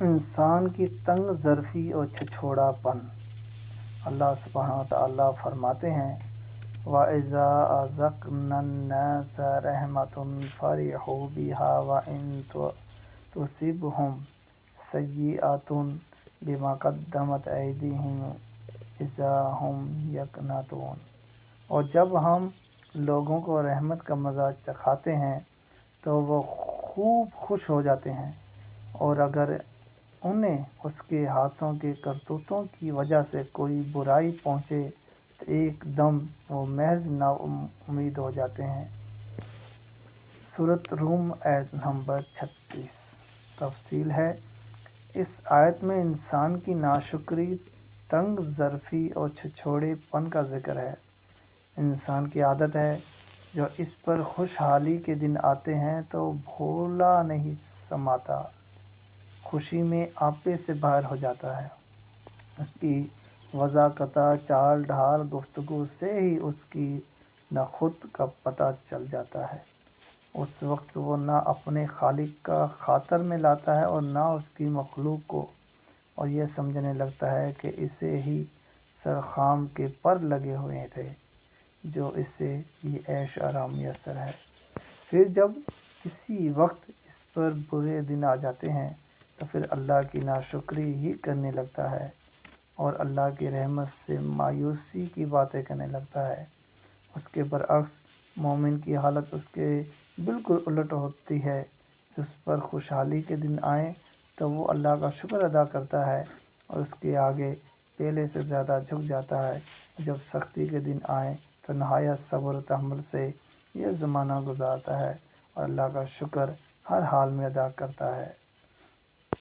انسان کی تنگ ظرفی اور چھچھوڑا پن۔ اللہ سبحانہ وتعالیٰ فرماتے ہیں وَإِذَا أَذَقْنَا النَّاسَ رَحْمَةً فَرِحُوا بِهَا وَإِن تُصِبْهُمْ سَيِّئَةٌ بِمَا قَدَّمَتْ أَيْدِيهِمْ إِذَا هُمْ يَقْنَطُونَ۔ اور جب ہم لوگوں کو رحمت کا مزہ چکھاتے ہیں تو وہ خوب خوش ہو جاتے ہیں، اور اگر انہیں اس کے ہاتھوں کے کرتوتوں کی وجہ سے کوئی برائی پہنچے تو ایک دم وہ محض نا امید ہو جاتے ہیں۔ سورۃ روم آیت نمبر 36۔ تفصیل ہے، اس آیت میں انسان کی ناشکری، تنگ ظرفی اور چھچھوڑے پن کا ذکر ہے۔ انسان کی عادت ہے جو اس پر خوشحالی کے دن آتے ہیں تو بھولا نہیں سماتا، خوشی میں آپے سے باہر ہو جاتا ہے۔ اس کی وضاقتہ، چال ڈھال، گفتگو سے ہی اس کی نہ خود کا پتہ چل جاتا ہے۔ اس وقت وہ نہ اپنے خالق کا خاطر میں لاتا ہے اور نہ اس کی مخلوق کو، اور یہ سمجھنے لگتا ہے کہ اسے ہی سرخام کے پر لگے ہوئے تھے جو اسے یہ عیش آرام میسر ہے۔ پھر جب کسی وقت اس پر برے دن آ جاتے ہیں تو پھر اللہ کی ناشکری ہی کرنے لگتا ہے اور اللہ کی رحمت سے مایوسی کی باتیں کرنے لگتا ہے۔ اس کے برعکس مومن کی حالت اس کے بالکل الٹ ہوتی ہے۔ اس پر خوشحالی کے دن آئیں تو وہ اللہ کا شکر ادا کرتا ہے اور اس کے آگے پہلے سے زیادہ جھک جاتا ہے۔ جب سختی کے دن آئیں تو نہایت صبر و تحمل سے یہ زمانہ گزارتا ہے اور اللہ کا شکر ہر حال میں ادا کرتا ہے۔